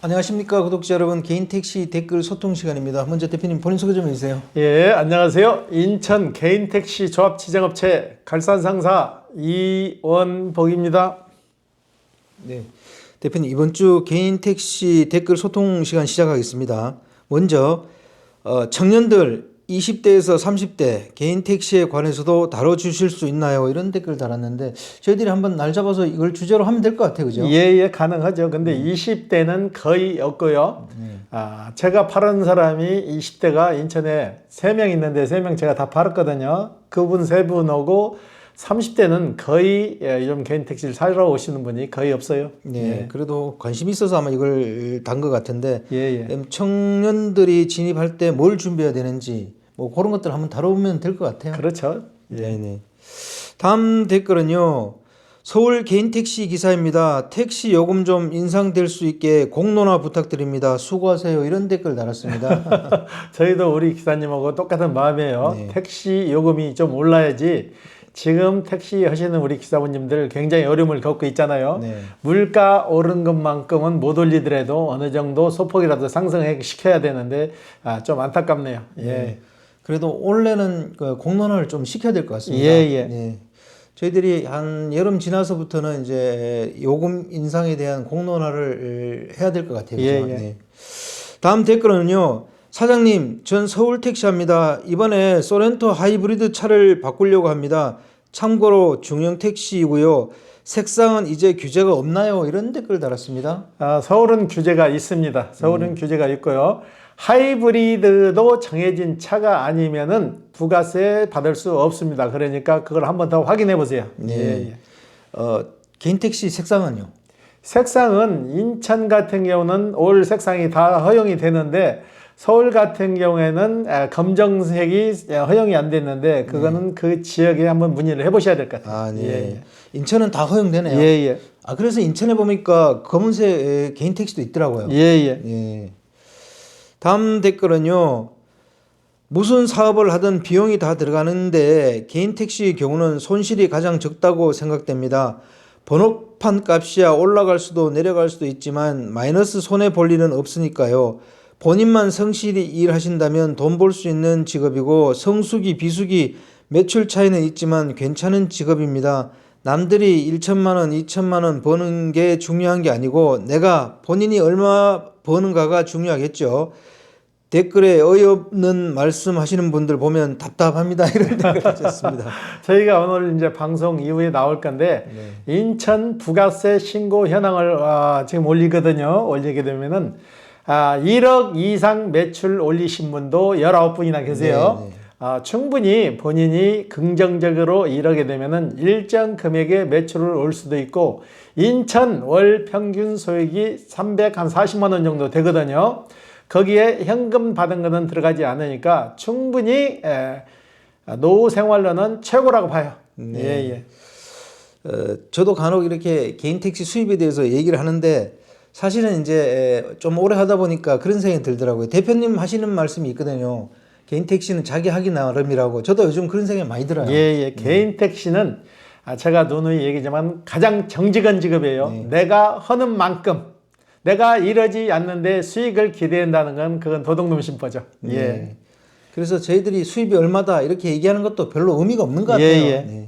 안녕하십니까 구독자 여러분, 개인택시 댓글 소통 시간입니다. 먼저 대표님 본인 소개 좀 해주세요. 예, 안녕하세요. 인천 개인택시 조합지정업체 갈산상사 이원복입니다. 네, 대표님 이번 주 개인택시 댓글 소통 시간 시작하겠습니다. 먼저 청년들 20대에서 30대 개인택시에 관해서도 다뤄주실 수 있나요? 이런 댓글 달았는데 저희들이 한번 날 잡아서 이걸 주제로 하면 될 것 같아요, 그죠? 예, 가능하죠. 근데 20대는 거의 없고요. 제가 팔은 사람이 20대가 인천에 3명 있는데 3명 제가 다 팔았거든요. 그분 3분 오고 30대는 거의 요즘 개인택시를 사러 오시는 분이 거의 없어요. 네, 그래도 관심이 있어서 아마 이걸 단 것 같은데 예. 청년들이 진입할 때 뭘 준비해야 되는지 뭐 그런 것들 한번 다뤄보면 될 것 같아요. 그렇죠. 네. 다음 댓글은요. 서울 개인택시 기사입니다. 택시 요금 좀 인상될 수 있게 공론화 부탁드립니다. 수고하세요. 이런 댓글 달았습니다. 저희도 우리 기사님하고 똑같은 마음이에요. 네. 택시 요금이 좀 올라야지. 지금 택시 하시는 우리 기사분님들 굉장히 어려움을 겪고 있잖아요. 네. 물가 오른 것만큼은 못 올리더라도 어느 정도 소폭이라도 상승시켜야 되는데 좀 안타깝네요. 네. 그래도 올해는 그 공론화를 좀 시켜야 될 것 같습니다. 네. 저희들이 한 여름 지나서부터는 이제 요금 인상에 대한 공론화를 해야 될 것 같아요. 네. 다음 댓글은요. 사장님, 전 서울 택시합니다. 이번에 소렌토 하이브리드 차를 바꾸려고 합니다. 참고로 중형 택시이고요. 색상은 이제 규제가 없나요? 이런 댓글 달았습니다. 서울은 규제가 있습니다. 서울은 규제가 있고요. 하이브리드도 정해진 차가 아니면은 부가세 받을 수 없습니다. 그러니까 그걸 한번 더 확인해 보세요. 네. 개인 택시 색상은요? 색상은 인천 같은 경우는 올 색상이 다 허용이 되는데 서울 같은 경우에는 검정색이 허용이 안 됐는데 그거는 그 지역에 한번 문의를 해보셔야 될 것 같아요. 인천은 다 허용되네요. 그래서 인천에 보니까 검은색 개인 택시도 있더라고요. 다음 댓글은요. 무슨 사업을 하든 비용이 다 들어가는데 개인 택시의 경우는 손실이 가장 적다고 생각됩니다. 번호판 값이야 올라갈 수도 내려갈 수도 있지만 마이너스 손해 볼 일은 없으니까요. 본인만 성실히 일하신다면 돈 벌 수 있는 직업이고 성수기 비수기 매출 차이는 있지만 괜찮은 직업입니다. 남들이 1천만 원, 2천만 원 버는 게 중요한 게 아니고 내가 본인이 얼마 버는가가 중요하겠죠. 댓글에 어이없는 말씀 하시는 분들 보면 답답합니다. 이런 댓글 하셨습니다. 저희가 오늘 이제 방송 이후에 나올 건데 인천 부가세 신고 현황을 지금 올리거든요. 올리게 되면은 1억 이상 매출 올리신 분도 19분이나 계세요. 충분히 본인이 긍정적으로 이러게 되면은 일정 금액의 매출을 올 수도 있고 인천 월 평균 소액이 340만 원 정도 되거든요. 거기에 현금 받은 거는 들어가지 않으니까 충분히 노후 생활로는 최고라고 봐요. 저도 간혹 이렇게 개인 택시 수입에 대해서 얘기를 하는데 사실은 이제 좀 오래 하다 보니까 그런 생각이 들더라고요. 대표님 하시는 말씀이 있거든요. 개인 택시는 자기 하기 나름이라고. 저도 요즘 그런 생각이 많이 들어요. 개인 택시는 제가 누누이 얘기지만 가장 정직한 직업이에요. 내가 하는 만큼 내가 이러지 않는데 수익을 기대한다는 건 그건 도둑놈 심보죠. 그래서 저희들이 수입이 얼마다 이렇게 얘기하는 것도 별로 의미가 없는 것 같아요.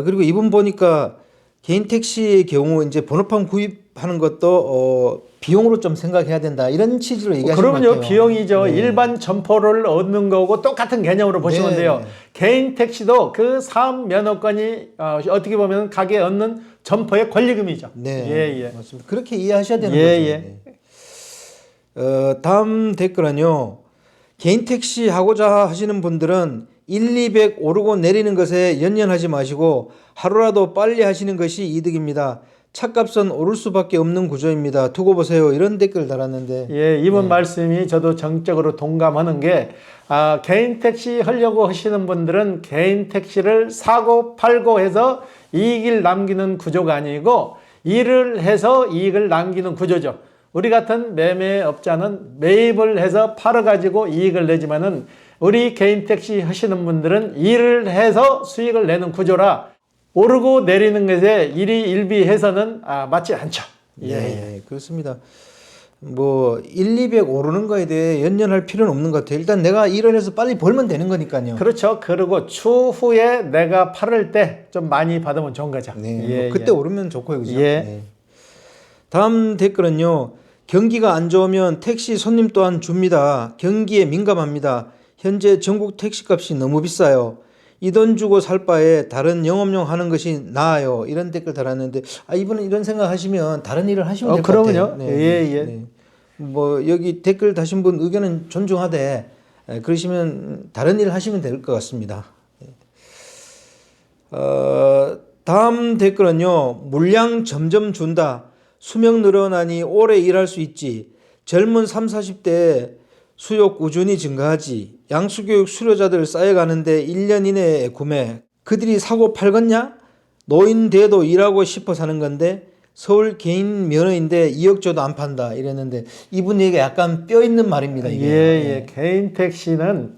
그리고 이분 보니까 개인 택시의 경우 이제 번호판 구입하는 것도 비용으로 좀 생각해야 된다 이런 취지로 얘기하시는 것 같아요. 그럼요, 비용이죠. 일반 점포를 얻는 거고 똑같은 개념으로 보시면 돼요. 개인 택시도 그 사업 면허권이 어떻게 보면 가게에 얻는 점포의 권리금이죠. 맞습니다. 그렇게 이해하셔야 되는 거죠. 다음 댓글은요. 개인 택시 하고자 하시는 분들은 1,200 오르고 내리는 것에 연연하지 마시고 하루라도 빨리 하시는 것이 이득입니다. 차값은 오를 수밖에 없는 구조입니다. 두고 보세요. 이런 댓글 달았는데 이번 말씀이 저도 정적으로 동감하는 게 개인 택시 하려고 하시는 분들은 개인 택시를 사고 팔고 해서 이익을 남기는 구조가 아니고 일을 해서 이익을 남기는 구조죠. 우리 같은 매매업자는 매입을 해서 팔아가지고 이익을 내지만은 우리 개인 택시 하시는 분들은 일을 해서 수익을 내는 구조라 오르고 내리는 것에 일희일비해서는 맞지 않죠. 네, 그렇습니다. 뭐 1, 200 오르는 거에 대해 연연할 필요는 없는 것 같아요. 일단 내가 일을 해서 빨리 벌면 되는 거니까요. 그렇죠. 그리고 추후에 내가 팔을 때 좀 많이 받으면 좋은 거죠. 네, 뭐 그때 오르면 좋고요, 그죠? 예. 네. 다음 댓글은요. 경기가 안 좋으면 택시 손님 또한 줍니다. 경기에 민감합니다. 현재 전국 택시값이 너무 비싸요. 이 돈 주고 살 바에 다른 영업용 하는 것이 나아요. 이런 댓글 달았는데, 이분은 이런 생각하시면 다른 일을 하시면 될 것 같아요. 그러면요. 예. 뭐 여기 댓글 다신 분 의견은 존중하되, 그러시면 다른 일을 하시면 될 것 같습니다. 다음 댓글은요. 물량 점점 준다. 수명 늘어나니 오래 일할 수 있지. 젊은 30, 40대에 수요 꾸준히 증가하지. 양수교육 수료자들 쌓여가는데 1년 이내에 구매. 그들이 사고 팔겠냐? 노인 돼도 일하고 싶어 사는 건데 서울 개인 면허인데 2억 줘도 안 판다 이랬는데 이분 얘기가 약간 뼈 있는 말입니다. 이게. 예. 개인 택시는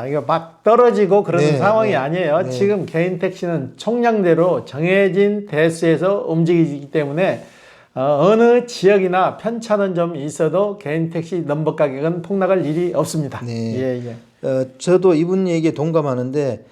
이거 막 떨어지고 그런 상황이 아니에요. 지금 개인 택시는 총량대로 정해진 대수에서 움직이기 때문에 어느 지역이나 편차는 좀 있어도 개인 택시 넘버 가격은 폭락할 일이 없습니다. 네. 저도 이분 얘기에 동감하는데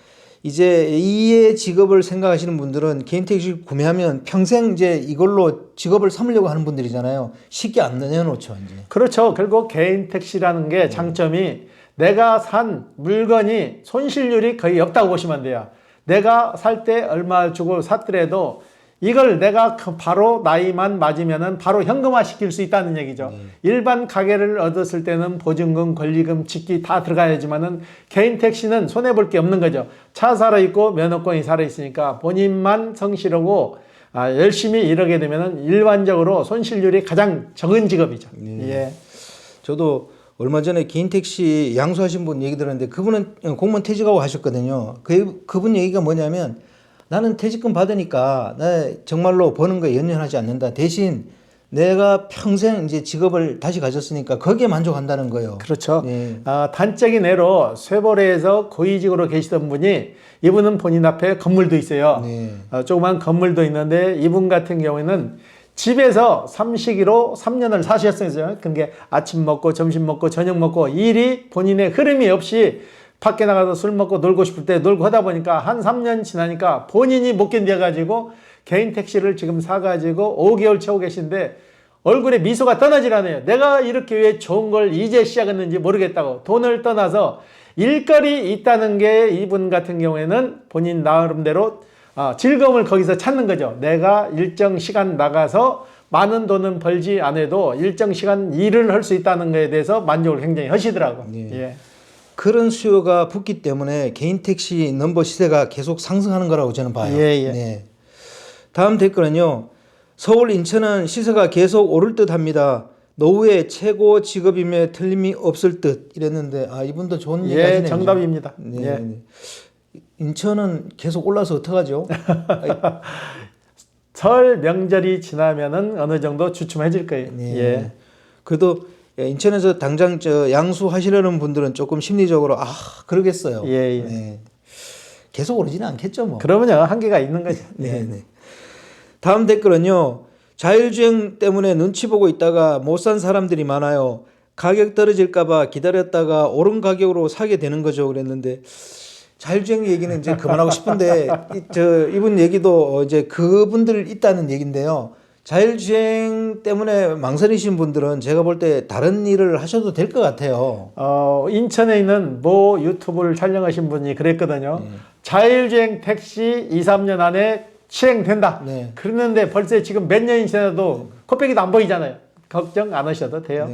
이제 이의 직업을 생각하시는 분들은 개인 택시 구매하면 평생 이제 이걸로 직업을 삼으려고 하는 분들이잖아요. 쉽게 안 내놓죠, 이제. 그렇죠. 결국 개인 택시라는 게 장점이 내가 산 물건이 손실률이 거의 없다고 보시면 돼요. 내가 살 때 얼마 주고 샀더라도 이걸 내가 바로 나이만 맞으면은 바로 현금화 시킬 수 있다는 얘기죠. 일반 가게를 얻었을 때는 보증금, 권리금, 직기 다 들어가야지만은 개인 택시는 손해볼 게 없는 거죠. 차 살아있고 면허권이 살아있으니까 본인만 성실하고 열심히 일하게 되면은 일반적으로 손실률이 가장 적은 직업이죠. 예. 저도 얼마 전에 개인 택시 양수하신 분 얘기 들었는데 그분은 공무원 퇴직하고 하셨거든요. 그분 얘기가 뭐냐면 나는 퇴직금 받으니까 나 정말로 버는 거에 연연하지 않는다. 대신 내가 평생 이제 직업을 다시 가졌으니까 거기에 만족한다는 거예요. 그렇죠. 네. 단적인 예로 쇠보레에서 고위직으로 계시던 분이 이분은 본인 앞에 건물도 있어요. 조그만 건물도 있는데 이분 같은 경우에는 집에서 삼식이로 3년을 사셨어요. 그게 아침 먹고 점심 먹고 저녁 먹고 일이 본인의 흐름이 없이 밖에 나가서 술 먹고 놀고 싶을 때 놀고 하다 보니까 한 3년 지나니까 본인이 못 견뎌가지고 개인 택시를 지금 사가지고 5개월 채우고 계신데 얼굴에 미소가 떠나질 않아요. 내가 이렇게 왜 좋은 걸 이제 시작했는지 모르겠다고. 돈을 떠나서 일거리 있다는 게 이분 같은 경우에는 본인 나름대로 즐거움을 거기서 찾는 거죠. 내가 일정 시간 나가서 많은 돈은 벌지 않아도 일정 시간 일을 할 수 있다는 것에 대해서 만족을 굉장히 하시더라고요. 예. 그런 수요가 붙기 때문에 개인 택시 넘버 시세가 계속 상승하는 거라고 저는 봐요. 네. 다음 댓글은요. 서울 인천은 시세가 계속 오를 듯 합니다. 노후의 최고 직업임에 틀림이 없을 듯 이랬는데 이분도 좋은 얘기 하시네요. 정답입니다. 인천은 계속 올라서 어떡하죠? 설 명절이 지나면은 어느 정도 주춤해질 거예요. 그래도 인천에서 당장 양수하시려는 분들은 조금 심리적으로 그러겠어요. 계속 오르지는 않겠죠, 뭐. 그러면요 한계가 있는 거죠. 다음 댓글은요. 자율주행 때문에 눈치 보고 있다가 못 산 사람들이 많아요. 가격 떨어질까봐 기다렸다가 오른 가격으로 사게 되는 거죠. 그랬는데 자율주행 얘기는 이제 그만하고 싶은데 이분 얘기도 이제 그분들 있다는 얘긴데요. 자율주행 때문에 망설이신 분들은 제가 볼 때 다른 일을 하셔도 될 것 같아요. 인천에 있는 모 유튜브를 촬영하신 분이 그랬거든요. 자율주행 택시 2, 3년 안에 시행된다. 그랬는데 벌써 지금 몇 년이 지나도 코빼기도 안 보이잖아요. 걱정 안 하셔도 돼요.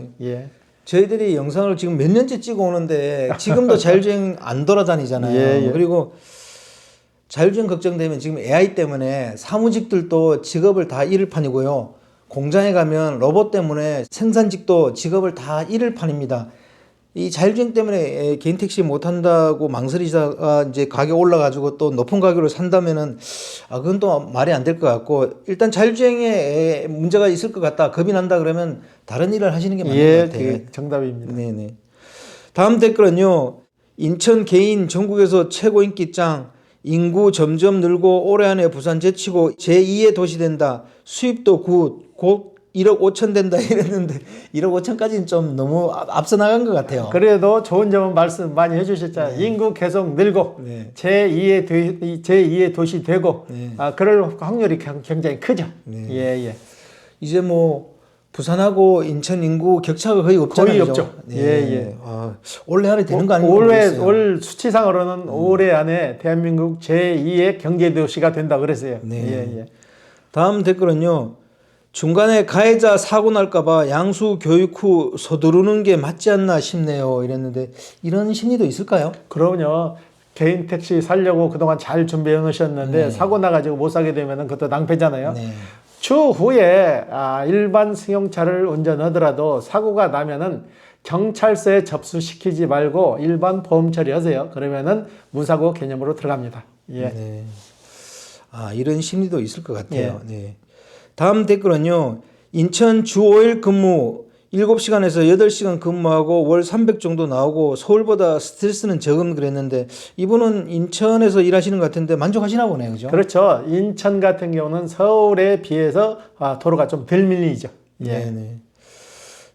저희들이 영상을 지금 몇 년째 찍어 오는데 지금도 자율주행 안 돌아다니잖아요. 그리고 자율주행 걱정되면 지금 AI 때문에 사무직들도 직업을 다 잃을 판이고요. 공장에 가면 로봇 때문에 생산직도 직업을 다 잃을 판입니다. 이 자율주행 때문에 개인 택시 못 한다고 망설이다가 이제 가격 올라가지고 또 높은 가격으로 산다면은 그건 또 말이 안 될 것 같고 일단 자율주행에 문제가 있을 것 같다 겁이 난다 그러면 다른 일을 하시는 게 맞는 것 같아요. 정답입니다. 다음 댓글은요. 인천 개인 전국에서 최고 인기짱 인구 점점 늘고 올해 안에 부산 제치고 제2의 도시 된다. 수입도 곧 1억 5천 된다 이랬는데 1억 5천까지는 좀 너무 앞서 나간 것 같아요. 그래도 좋은 점은 말씀 많이 해주셨잖아요. 네. 인구 계속 늘고 네. 제2의 도시 되고 네. 그럴 확률이 굉장히 크죠. 네. 예. 이제 뭐 부산하고 인천 인구 격차가 거의 없잖아요. 거의 그죠? 없죠. 네. 예. 아, 올해 안에 되는 거 아닌가 올 모르겠어요. 수치상으로는 올해 안에 대한민국 제2의 경제도시가 된다 그랬어요. 네. 예. 다음 댓글은요. 중간에 가해자 사고 날까봐 양수 교육 후 서두르는 게 맞지 않나 싶네요. 이랬는데 이런 심리도 있을까요? 그럼요. 개인 택시 살려고 그동안 잘 준비해 놓으셨는데 네. 사고 나가지고 못 사게 되면 그것도 낭패잖아요. 네. 추후에 일반 승용차를 운전하더라도 사고가 나면은 경찰서에 접수시키지 말고 일반 보험 처리하세요. 그러면은 무사고 개념으로 들어갑니다. 예. 네. 아, 이런 심리도 있을 것 같아요. 네. 다음 댓글은요. 인천 주 5일 근무 7시간에서 8시간 근무하고 월 300 정도 나오고 서울보다 스트레스는 적은 그랬는데 이분은 인천에서 일하시는 것 같은데 만족하시나 보네요. 그죠? 그렇죠. 인천 같은 경우는 서울에 비해서 도로가 좀 덜 밀리죠. 예. 네.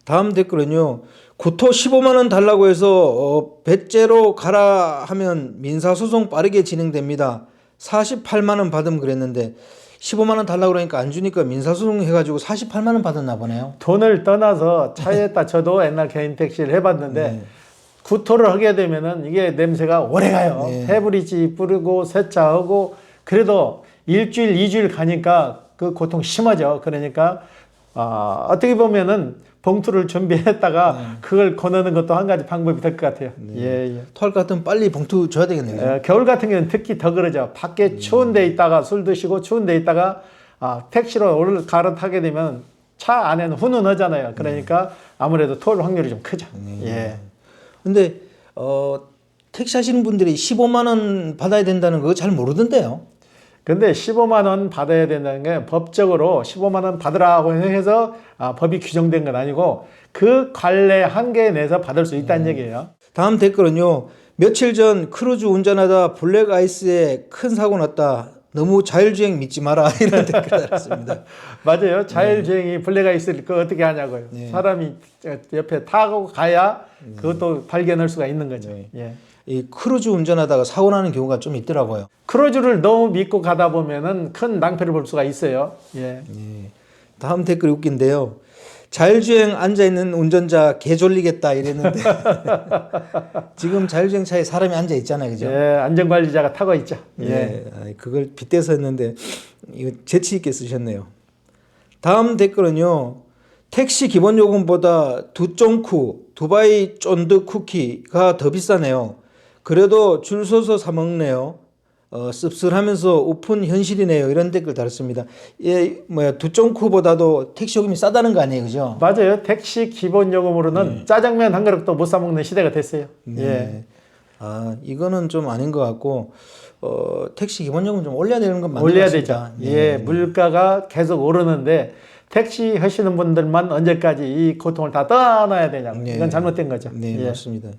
다음 댓글은요. 구토 15만 원 달라고 해서 배째로 가라 하면 민사소송 빠르게 진행됩니다. 48만 원 받으면 그랬는데 15만 원 달라고 그러니까 안 주니까 민사소송 해가지고 48만 원 받았나 보네요. 돈을 떠나서 차에다 저도 옛날 개인 택시를 해봤는데 네. 구토를 하게 되면은 이게 냄새가 오래 가요. 네. 페브리지 뿌리고 세차하고 그래도 일주일, 2주일 가니까 그 고통 심하죠. 그러니까 어떻게 보면은 봉투를 준비했다가 그걸 거느는 것도 한 가지 방법이 될 것 같아요. 예. 토할 것 같으면 빨리 봉투 줘야 되겠네요. 겨울 같은 경우는 특히 더 그러죠. 밖에 추운 데 있다가 술 드시고 추운 데 있다가 택시로 갈아타게 되면 차 안에는 훈훈하잖아요. 그러니까 아무래도 토할 확률이 좀 크죠. 예. 근데 택시 하시는 분들이 15만 원 받아야 된다는 거 잘 모르던데요. 근데 15만 원 받아야 된다는 게 법적으로 15만 원 받으라고 해서 법이 규정된 건 아니고 그 관례 한계에 내서 받을 수 있다는 얘기예요. 다음 댓글은요. 며칠 전 크루즈 운전하다 블랙 아이스에 큰 사고 났다. 너무 자율주행 믿지 마라. 이런 댓글 달았습니다. 맞아요. 자율주행이 블랙 아이스를 그 어떻게 하냐고요. 사람이 옆에 타고 가야 그것도 발견할 수가 있는 거죠. 예. 이 크루즈 운전하다가 사고 나는 경우가 좀 있더라고요. 크루즈를 너무 믿고 가다 보면은 큰 낭패를 볼 수가 있어요. 예. 다음 댓글이 웃긴데요. 자율주행 앉아있는 운전자 개 졸리겠다 이랬는데 지금 자율주행 차에 사람이 앉아 있잖아요. 그죠? 예, 안전관리자가 타고 있죠. 예. 그걸 빗대서 했는데 이거 재치 있게 쓰셨네요. 다음 댓글은요. 택시 기본 요금보다 두쫑쿠 두바이 쫀득 쿠키가 더 비싸네요. 그래도 줄 서서 사 먹네요. 씁쓸하면서 우픈 현실이네요. 이런 댓글 달았습니다. 예, 두쫑쿠보다도 택시 요금이 싸다는 거 아니에요, 그죠? 맞아요. 택시 기본 요금으로는 짜장면 한 그릇도 못 사 먹는 시대가 됐어요. 예. 이거는 좀 아닌 것 같고 택시 기본 요금 좀 올려야 되는 건 맞는 것 올려야 같습니다. 되죠. 예, 물가가 계속 오르는데 택시 하시는 분들만 언제까지 이 고통을 다 떠나야 되냐고. 이건 잘못된 거죠. 네, 예. 맞습니다.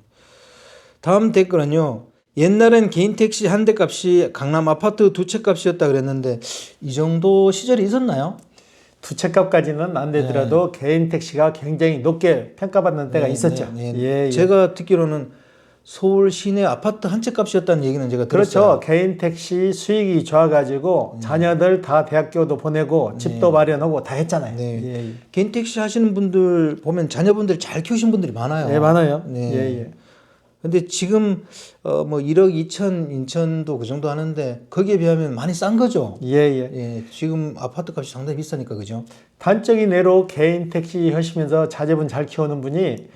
다음 댓글은요. 옛날엔 개인 택시 한 대 값이 강남 아파트 두 채 값이었다 그랬는데 이 정도 시절이 있었나요? 두 채 값까지는 안 되더라도 개인 택시가 굉장히 높게 평가받는 때가 있었죠. 예. 제가 듣기로는 서울 시내 아파트 한 채 값이었다는 얘기는 제가 들었어요. 그렇죠. 개인 택시 수익이 좋아가지고 자녀들 다 대학교도 보내고 집도 마련하고 다 했잖아요. 네. 예. 개인 택시 하시는 분들 보면 자녀분들 잘 키우신 분들이 많아요. 예, 많아요. 네. 예. 근데 지금 뭐 1억 2천 인천도 그 정도 하는데 거기에 비하면 많이 싼 거죠. 예. 예, 지금 아파트 값이 상당히 비싸니까 그죠? 단적인 예로 개인 택시 하시면서 자제분 잘 키우는 분이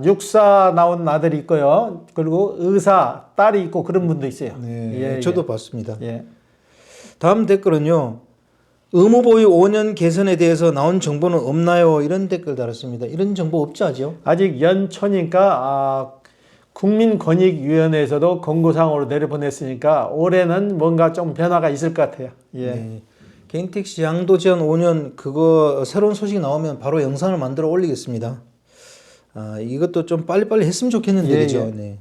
육사 나온 아들이 있고요. 그리고 의사 딸이 있고 그런 분도 있어요. 네, 저도 봤습니다. 예. 다음 댓글은요. 의무 보유 5년 개선에 대해서 나온 정보는 없나요? 이런 댓글 달았습니다. 이런 정보 없죠, 아직? 아직 연초니까 국민권익위원회에서도 공고사항으로 내려보냈으니까 올해는 뭔가 좀 변화가 있을 것 같아요. 예. 네. 개인 택시 양도 제한 5년 그거 새로운 소식이 나오면 바로 영상을 만들어 올리겠습니다. 이것도 좀 빨리빨리 했으면 좋겠는데 예, 그죠? 예. 네.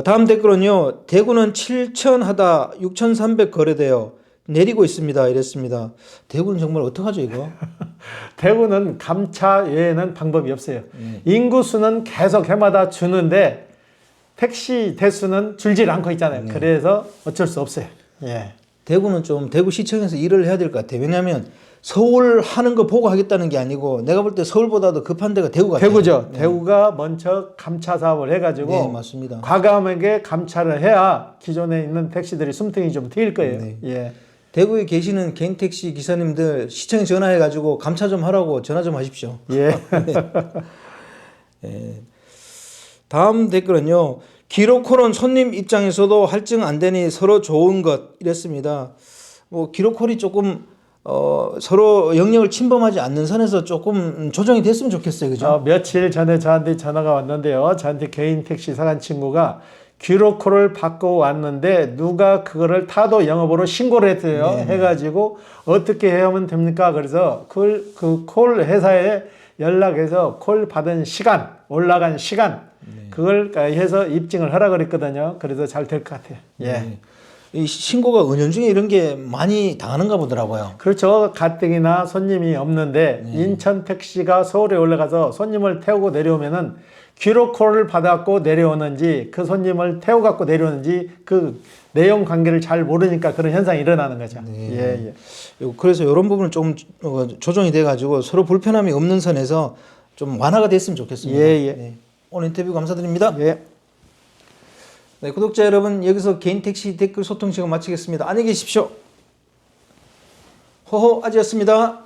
다음 댓글은요. 대구는 7,000 하다 6,300 거래되어 내리고 있습니다. 이랬습니다. 대구는 정말 어떡하죠 이거? 대구는 감차 외에는 방법이 없어요. 인구수는 계속 해마다 주는데 택시 대수는 줄질 않고 있잖아요. 그래서 어쩔 수 없어요. 예. 대구는 좀 대구시청에서 일을 해야 될 것 같아요. 왜냐하면 서울 하는 거 보고 하겠다는 게 아니고 내가 볼 때 서울보다도 급한 데가 대구 같아요. 대구죠. 대구가 먼저 감차 사업을 해가지고 네, 맞습니다. 과감하게 감차를 해야 기존에 있는 택시들이 숨통이 좀 트일 거예요. 네. 예. 대구에 계시는 개인 택시 기사님들 시청에 전화해가지고 감차 좀 하라고 전화 좀 하십시오. 예. 다음 댓글은요. 기록콜은 손님 입장에서도 할증 안 되니 서로 좋은 것 이랬습니다. 뭐 기록콜이 조금 서로 영역을 침범하지 않는 선에서 조금 조정이 됐으면 좋겠어요. 그죠? 며칠 전에 저한테 전화가 왔는데요. 저한테 개인 택시 사간 친구가 기록콜을 받고 왔는데 누가 그거를 타도 영업으로 신고를 했어요. 해가지고 어떻게 해야 하면 됩니까? 그래서 그 콜 회사에 연락해서 콜 받은 시간, 올라간 시간 그걸 해서 입증을 하라 그랬거든요. 그래서 잘 될 것 같아요. 예. 이 신고가 은연중에 이런 게 많이 당하는가 보더라고요. 그렇죠. 가뜩이나 손님이 없는데 인천 택시가 서울에 올라가서 손님을 태우고 내려오면은 기록콜을 받았고 내려오는지 그 손님을 태워 갖고 내려오는지 그 내용 관계를 잘 모르니까 그런 현상이 일어나는 거죠. 예. 그래서 이런 부분은 좀 조정이 돼가지고 서로 불편함이 없는 선에서 좀 완화가 됐으면 좋겠습니다. 네. 오늘 인터뷰 감사드립니다. 예. 네, 구독자 여러분 여기서 개인 택시 댓글 소통 시간 마치겠습니다. 안녕히 계십시오. 호호 아지였습니다.